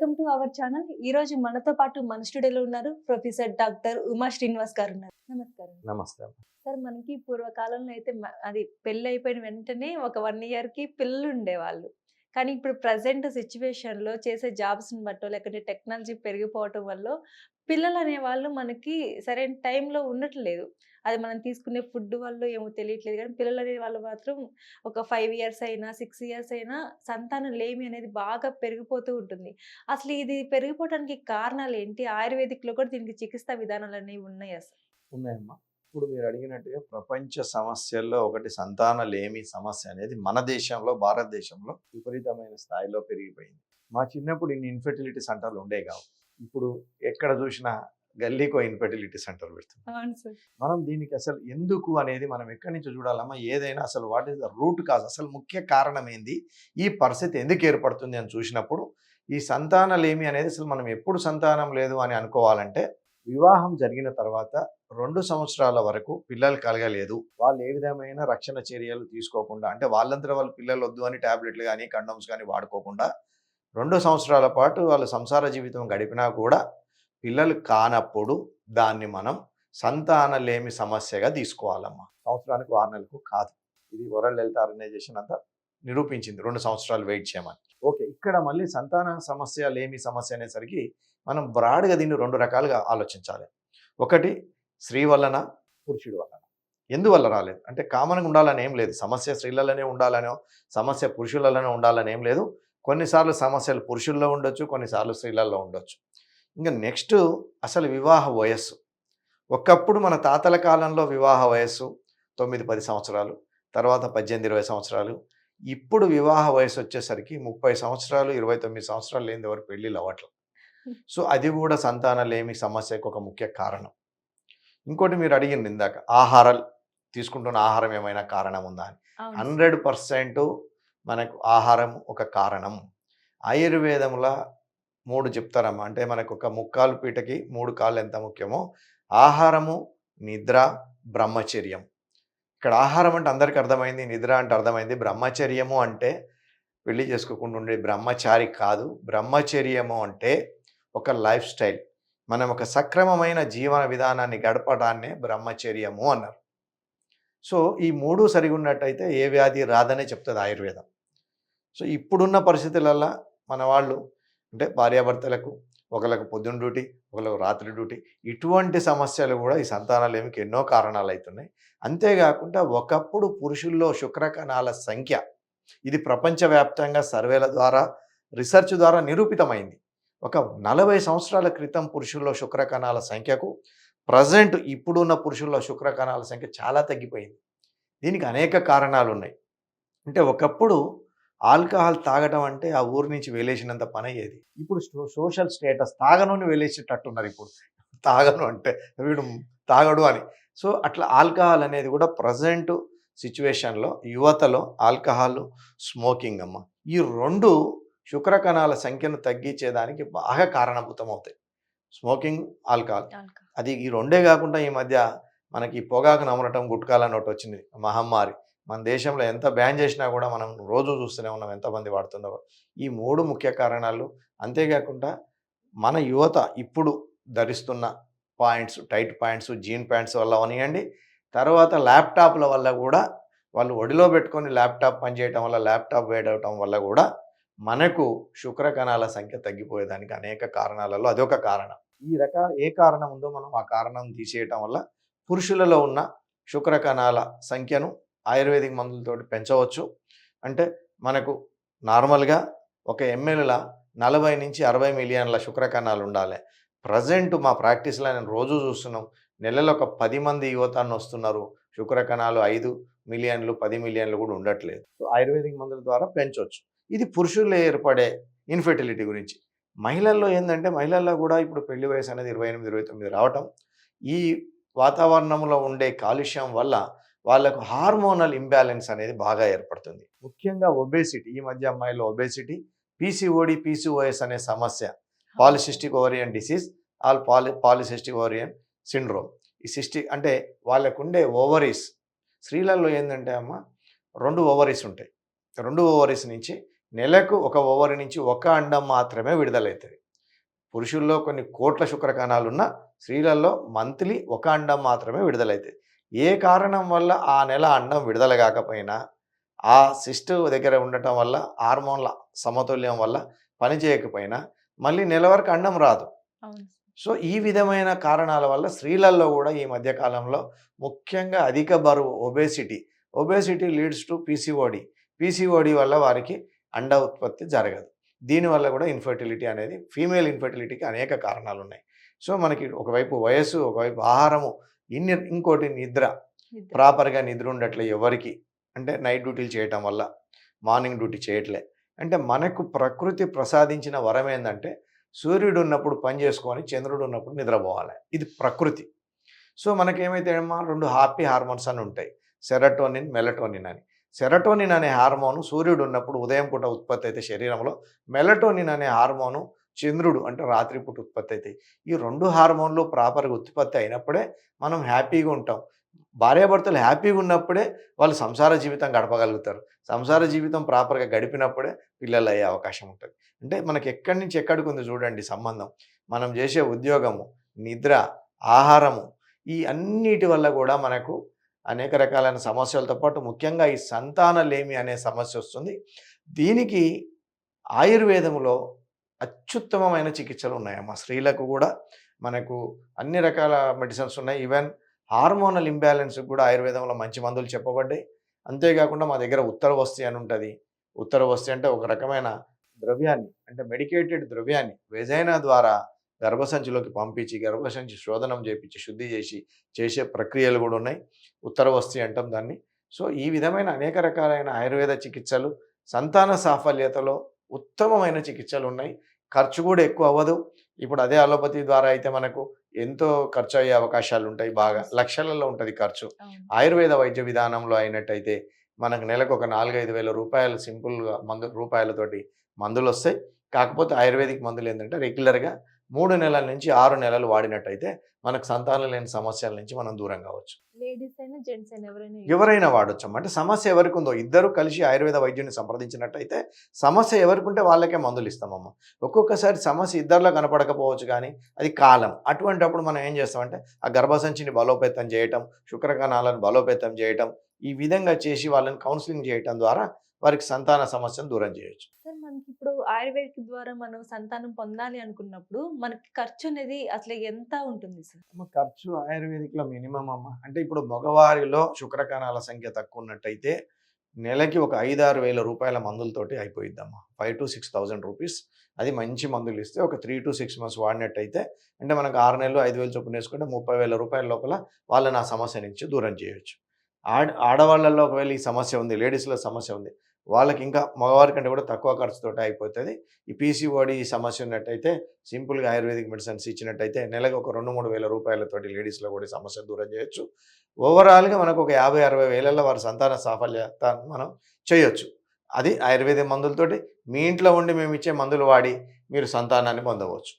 Welcome to our channel. ఈ రోజు మనతో పాటు మన స్టూడియోలో ఉన్నారు ప్రొఫెసర్ డాక్టర్ ఉమా శ్రీనివాస్ గారు ఉన్నారు. నమస్కారం. నమస్తే. సార్, మనకి పూర్వకాలంలో అయితే అది పెళ్లి అయిపోయిన వెంటనే ఒక 1 ఇయర్‌కి పిల్లలు ఉండేవాళ్ళు. కానీ ఇప్పుడు ప్రెజెంట్ సిట్యుయేషన్‌లో చేసే జాబ్స్‌ని బట్టో లేకపోతే టెక్నాలజీ పెరిగిపోవటం వల్లో పిల్లలనేవాళ్ళు మనకి సరైన టైంలో ఉండట్లేదు. అది మనం తీసుకునే ఫుడ్ వల్లో ఏమో తెలియట్లేదు గానీ పిల్లలనేవాళ్ళు మాత్రం ఒక 5 ఇయర్స్ అయినా, 6 ఇయర్స్ అయినా సంతానం లేమి అనేది బాగా పెరిగిపోతూ ఉంటుంది. అసలు ఇది పెరిగిపోవడానికి కారణాలేంటి? ఆయుర్వేదిక్‌లో కూడా దీనికి చికిత్సా విధానాలనేవి ఉన్నాయా సార్? ఉన్నాయమ్మా. ఇప్పుడు మీరు అడిగినట్టుగా ప్రపంచ సమస్యల్లో ఒకటి సంతానలేమి సమస్య అనేది మన దేశంలో, భారతదేశంలో విపరీతమైన స్థాయిలో పెరిగిపోయింది. మా చిన్నప్పుడు ఇన్ని ఇన్ఫెర్టిలిటీ సెంటర్లు ఉండేవి కావు. ఇప్పుడు ఎక్కడ చూసినా గల్లీకో ఇన్ఫెర్టిలిటీ సెంటర్ పెడుతుంది. అవును సార్. మనం దీనికి అసలు ఎందుకు అనేది మనం ఎక్కడి నుంచి చూడాలమ్మా? ఏదైనా అసలు what is the root cause, అసలు ముఖ్య కారణం ఏంది, ఈ పరిస్థితి ఎందుకు ఏర్పడుతుంది అని చూసినప్పుడు ఈ సంతానలేమి అనేది అసలు మనం ఎప్పుడు సంతానం లేదు అని అనుకోవాలంటే వివాహం జరిగిన తర్వాత 2 సంవత్సరాల వరకు పిల్లలు కలగలేదు, వాళ్ళు ఏ విధమైన రక్షణ చర్యలు తీసుకోకుండా, అంటే వాళ్ళంతా వాళ్ళు పిల్లలు వద్దు అని టాబ్లెట్లు కానీ కండోమ్స్ కానీ వాడుకోకుండా 2 సంవత్సరాల పాటు వాళ్ళు సంసార జీవితం గడిపినా కూడా పిల్లలు కానప్పుడు దాన్ని మనం సంతానలేమి సమస్యగా తీసుకోవాలమ్మా. సంవత్సరానికి 6 నెలలకు కాదు. ఇది వరల్డ్ హెల్త్ ఆర్గనైజేషన్ అంతా నిరూపించింది 2 సంవత్సరాలు వెయిట్ చేయమని. ఓకే, ఇక్కడ మళ్ళీ సంతాన సమస్య లేమి సమస్య అనేసరికి మనం బ్రాడ్గా దీన్ని 2 రకాలుగా ఆలోచించాలి. ఒకటి స్త్రీ వలన, పురుషుడి వలన. ఎందువల్ల రాలేదు అంటే కామన్గా ఉండాలని ఏం లేదు. సమస్య స్త్రీలలోనే ఉండాలనో, సమస్య పురుషులలోనే ఉండాలని ఏం లేదు. కొన్నిసార్లు సమస్యలు పురుషుల్లో ఉండొచ్చు, కొన్నిసార్లు స్త్రీలలో ఉండొచ్చు. ఇంకా నెక్స్ట్ అసలు వివాహ వయస్సు. ఒకప్పుడు మన తాతల కాలంలో వివాహ వయస్సు 9-10 సంవత్సరాలు, తర్వాత 18-20 సంవత్సరాలు. ఇప్పుడు వివాహ వయసు వచ్చేసరికి 30 సంవత్సరాలు, 29 సంవత్సరాలు లేని ఎవరు పెళ్ళిళ్ళు అవ్వట్లేదు. సో అది కూడా సంతానలేమి సమస్యకు ఒక ముఖ్య కారణం. ఇంకోటి మీరు అడిగింది ఇందాక, ఆహారాలు తీసుకుంటున్న ఆహారం ఏమైనా కారణం ఉందా అని. 100% మనకు ఆహారం ఒక కారణం. ఆయుర్వేదంలో 3 చెప్తారమ్మా. అంటే మనకు ఒక ముక్కాలు పీటకి 3 కాళ్ళు ఎంత ముఖ్యమో ఆహారము, నిద్ర, బ్రహ్మచర్యం. ఇక్కడ ఆహారం అంటే అందరికీ అర్థమైంది, నిద్ర అంటే అర్థమైంది. బ్రహ్మచర్యము అంటే పెళ్లి చేసుకోకుండా ఉండే బ్రహ్మచారి కాదు. బ్రహ్మచర్యము అంటే ఒక లైఫ్ స్టైల్, మనం ఒక సక్రమమైన జీవన విధానాన్ని గడపడాన్నే బ్రహ్మచర్యము అన్నారు. సో ఈ 3 సరిగా ఉన్నట్టయితే ఏ వ్యాధి రాదనే చెప్తుంది ఆయుర్వేదం. సో ఇప్పుడున్న పరిస్థితులల్లో మన వాళ్ళు అంటే భార్యాభర్తలకు ఒకళ్ళకు పొద్దున్న డ్యూటీ, ఒకళ్ళకు రాత్రి డ్యూటీ, ఇటువంటి సమస్యలు కూడా ఈ సంతానలేమికి ఎన్నో కారణాలు అవుతున్నాయి. అంతేకాకుండా ఒకప్పుడు పురుషుల్లో శుక్రకణాల సంఖ్య, ఇది ప్రపంచవ్యాప్తంగా సర్వేల ద్వారా, రీసెర్చ్ ద్వారా నిరూపితమైంది. ఒక 40 సంవత్సరాల క్రితం పురుషుల్లో శుక్రకణాల సంఖ్యకు ప్రజెంట్ ఇప్పుడున్న పురుషుల్లో శుక్రకణాల సంఖ్య చాలా తగ్గిపోయింది. దీనికి అనేక కారణాలు ఉన్నాయి. అంటే ఒకప్పుడు ఆల్కహాల్ తాగడం అంటే ఆ ఊరి నుంచి వెలేసినంత పని అయ్యేది. ఇప్పుడు సోషల్ స్టేటస్, తాగను వెలేసేటట్టున్నారు. ఇప్పుడు తాగను అంటే వీడు తాగడు అని. సో అట్లా ఆల్కహాల్ అనేది కూడా ప్రజెంట్ సిచ్యువేషన్లో యువతలో ఆల్కహాల్, స్మోకింగ్ అమ్మ, ఈ 2 శుక్రకణాల సంఖ్యను తగ్గించేదానికి బాగా కారణభూతం అవుతాయి. Smoking, alcohol. అది ఈ 2 కాకుండా ఈ మధ్య మనకి పొగాకు నమలటం, గుట్కాలని ఒకటి వచ్చింది మహమ్మారి. మన దేశంలో ఎంత బ్యాన్ చేసినా కూడా మనం రోజు చూస్తూనే ఉన్నాం ఎంతమంది వాడుతుందో. ఈ 3 ముఖ్య కారణాలు. అంతేకాకుండా మన యువత ఇప్పుడు ధరిస్తున్న pants, tight pants, jean pants వల్ల అవనియండి, తర్వాత ల్యాప్టాప్ల వల్ల కూడా, వాళ్ళు ఒడిలో పెట్టుకొని ల్యాప్టాప్ పనిచేయటం వల్ల, ల్యాప్టాప్ వేడవటం వల్ల కూడా మనకు శుక్రకణాల సంఖ్య తగ్గిపోయేదానికి అనేక కారణాలలో అదొక కారణం. ఈ రకాల ఏ కారణం ఉందో మనం ఆ కారణం తీసేయటం వల్ల పురుషులలో ఉన్న శుక్రకణాల సంఖ్యను ఆయుర్వేదిక్ మందులతో పెంచవచ్చు. అంటే మనకు నార్మల్గా ఒక ఎంఎల్ల 40-60 మిలియన్ల శుక్రకణాలు ఉండాలి. ప్రజెంట్ మా ప్రాక్టీస్లో నేను రోజు చూస్తున్నాం, నెలలో ఒక 10 మంది యువతాన్ని వస్తున్నారు, శుక్రకణాలు 5 మిలియన్లు 10 మిలియన్లు కూడా ఉండట్లేదు. సో ఆయుర్వేదిక్ మందుల ద్వారా పెంచవచ్చు. ఇది పురుషుల్లో ఏర్పడే ఇన్ఫెర్టిలిటీ గురించి. మహిళల్లో ఏంటంటే, మహిళల్లో కూడా ఇప్పుడు పెళ్లి వయసు అనేది 28-29 రావటం, ఈ వాతావరణంలో ఉండే కాలుష్యం వల్ల వాళ్ళకు హార్మోనల్ ఇంబ్యాలెన్స్ అనేది బాగా ఏర్పడుతుంది. ముఖ్యంగా ఒబేసిటీ. ఈ మధ్య అమ్మాయిలో ఒబేసిటీ, పీసీఓడి, పీసీఓఎస్ అనే సమస్య, polycystic ovarian disease, polycystic ovarian syndrome. ఈ సిస్టిక్ అంటే వాళ్ళకు ఉండే ఓవరీస్, స్త్రీలలో ఏంటంటే అమ్మ 2 ఓవరీస్ ఉంటాయి. 2 ఓవరీస్ నుంచి నెలకు ఒక ఓవరి నుంచి ఒక అండం మాత్రమే విడుదలవుతుంది. పురుషుల్లో కొన్ని కోట్ల శుక్రకణాలున్న స్త్రీలలో మంత్లీ ఒక అండం మాత్రమే విడుదలవుతుంది. ఏ కారణం వల్ల ఆ నెల అండం విడుదల కాకపోయినా ఆ సిస్ట్ దగ్గర ఉండటం వల్ల హార్మోన్ల సమతుల్యం వల్ల పని చేయకపోయినా మళ్ళీ నెల వరకు అండం రాదు. అవును. సో ఈ విధమైన కారణాల వల్ల స్త్రీలలో కూడా ఈ మధ్య కాలంలో ముఖ్యంగా అధిక బరువు ఒబేసిటీ లీడ్స్ టు పీసీఓడి వల్ల వారికి అండ ఉత్పత్తి జరగదు. దీనివల్ల కూడా ఇన్ఫర్టిలిటీ అనేది ఫీమేల్ ఇన్ఫర్టిలిటీకి అనేక కారణాలు ఉన్నాయి. సో మనకి ఒకవైపు వయస్సు, ఒకవైపు ఆహారము, ఇంకోటి నిద్ర. నిద్ర. ప్రాపర్గా నిద్ర ఉండట్లే ఎవరికి, అంటే నైట్ డ్యూటీలు చేయటం వల్ల మార్నింగ్ డ్యూటీ చేయట్లే. అంటే మనకు ప్రకృతి ప్రసాదించిన వరం ఏంటంటే సూర్యుడు ఉన్నప్పుడు పని చేసుకొని చంద్రుడు ఉన్నప్పుడు నిద్రపోవాలి. ఇది ప్రకృతి. సో మనకేమైతే ఏమో 2 హ్యాపీ హార్మోన్స్ అని ఉంటాయి, సెరటోనిన్, మెలటోనిన్ అని. సెరటోనిన్ అనే హార్మోను సూర్యుడు ఉన్నప్పుడు ఉదయం పూట ఉత్పత్తి అయితే శరీరంలో, మెలటోనిన్ అనే హార్మోను చంద్రుడు అంటే రాత్రిపూట ఉత్పత్తి అవుతాయి. ఈ 2 హార్మోన్లు ప్రాపర్గా ఉత్పత్తి అయినప్పుడే మనం హ్యాపీగా ఉంటాం. భార్యాభర్తలు హ్యాపీగా ఉన్నప్పుడే వాళ్ళు సంసార జీవితం గడపగలుగుతారు. సంసార జీవితం ప్రాపర్గా గడిపినప్పుడే పిల్లలు అయ్యే అవకాశం ఉంటుంది. అంటే మనకి ఎక్కడి నుంచి ఎక్కడికి ఉంది చూడండి సంబంధం. మనం చేసే ఉద్యోగము, నిద్ర, ఆహారము, ఈ అన్నిటి వల్ల కూడా మనకు అనేక రకాలైన సమస్యలతో పాటు ముఖ్యంగా ఈ సంతానలేమి అనే సమస్య వస్తుంది. దీనికి ఆయుర్వేదంలో అత్యుత్తమమైన చికిత్సలు ఉన్నాయమ్మా. స్త్రీలకు కూడా మనకు అన్ని రకాల మెడిసిన్స్ ఉన్నాయి. ఈవెన్ హార్మోనల్ ఇంబ్యాలెన్స్కి కూడా ఆయుర్వేదంలో మంచి మందులు చెప్పబడ్డాయి. అంతేకాకుండా మా దగ్గర ఉత్తరవస్తి అని ఉంటుంది. ఉత్తరవస్తి అంటే ఒక రకమైన ద్రవ్యాన్ని, అంటే మెడికేటెడ్ ద్రవ్యాన్ని వెజైనా ద్వారా గర్భసంచిలోకి పంపించి గర్భసంచి శోధనం చేపించి శుద్ధి చేసి చేసే ప్రక్రియలు కూడా ఉన్నాయి. ఉత్తరవస్తి అంటాం దాన్ని. సో ఈ విధమైన అనేక రకాలైన ఆయుర్వేద చికిత్సలు, సంతాన సాఫల్యతలో ఉత్తమమైన చికిత్సలు ఉన్నాయి. ఖర్చు కూడా ఎక్కువ అవ్వదు. ఇప్పుడు అదే అలోపతి ద్వారా అయితే మనకు ఎంతో ఖర్చు అయ్యే అవకాశాలు ఉంటాయి. బాగా లక్షలలో ఉంటుంది ఖర్చు. అవును. ఆయుర్వేద వైద్య విధానంలో అయినట్టయితే మనకు నెలకు ఒక 4-5 వేల రూపాయలు సింపుల్గా రూపాయలతోటి మందులు వస్తాయి. కాకపోతే ఆయుర్వేదిక్ మందులు ఏంటంటే రెగ్యులర్గా 3 నెలల నుంచి 6 నెలలు వాడినట్టయితే మనకు సంతానం లేని సమస్యల నుంచి మనం దూరం కావచ్చు. లేడీస్ అయినా జెంట్స్ అయినా ఎవరైనా వాడొచ్చమ్మా. అంటే సమస్య ఎవరికి ఉందో ఇద్దరు కలిసి ఆయుర్వేద వైద్యుని సంప్రదించినట్టయితే సమస్య ఎవరికి ఉంటే వాళ్ళకే మందులు ఇస్తామమ్మా. ఒక్కొక్కసారి సమస్య ఇద్దరిలో కనపడకపోవచ్చు, కానీ అది కాలం. అటువంటప్పుడు మనం ఏం చేస్తామంటే ఆ గర్భసంచిని బలోపేతం చేయటం, శుక్రకణాలను బలోపేతం చేయటం, ఈ విధంగా చేసి వాళ్ళని కౌన్సిలింగ్ చేయటం ద్వారా వారికి సంతాన సమస్యను దూరం చేయొచ్చు. సార్, మనకి ఇప్పుడు ఆయుర్వేదిక్ ద్వారా మనం సంతానం పొందాలి అనుకున్నప్పుడు మనకి ఖర్చు అనేది అసలు ఎంత ఉంటుంది సార్? ఖర్చు ఆయుర్వేదిక్లో మినిమం అమ్మ. అంటే ఇప్పుడు మగవారిలో శుక్రకణాల సంఖ్య తక్కువ ఉన్నట్టయితే నెలకి ఒక 5-6 వేల రూపాయల మందులతోటి అయిపోయిద్దమ్మా. 5,000 to 6,000 రూపీస్. అది మంచి మందులు ఇస్తే ఒక 3 to 6 months వాడినట్టయితే, అంటే మనకు 6 నెలలు 5,000 చొప్పున వేసుకుంటే 30,000 రూపాయల లోపల వాళ్ళని ఆ సమస్య నుంచి దూరం చేయొచ్చు. ఆడవాళ్ళల్లో ఒకవేళ ఈ సమస్య ఉంది, లేడీస్లో సమస్య ఉంది, వాళ్ళకి ఇంకా మగవారి కంటే కూడా తక్కువ ఖర్చుతోటి అయిపోతుంది. ఈ పీసీఓడి సమస్య ఉన్నట్టయితే సింపుల్గా ఆయుర్వేదిక్ మెడిసిన్స్ ఇచ్చినట్టయితే నెలకు ఒక 2-3 వేల రూపాయలతోటి లేడీస్లో కూడా ఈ సమస్య దూరం చేయొచ్చు. ఓవరాల్గా మనకు ఒక 50-60 వేలలో వారి సంతాన సాఫల్యత మనం చేయొచ్చు. అది ఆయుర్వేద మందులతోటి. మీ ఇంట్లో ఉండి మేము ఇచ్చే మందులు వాడి మీరు సంతానాన్ని పొందవచ్చు.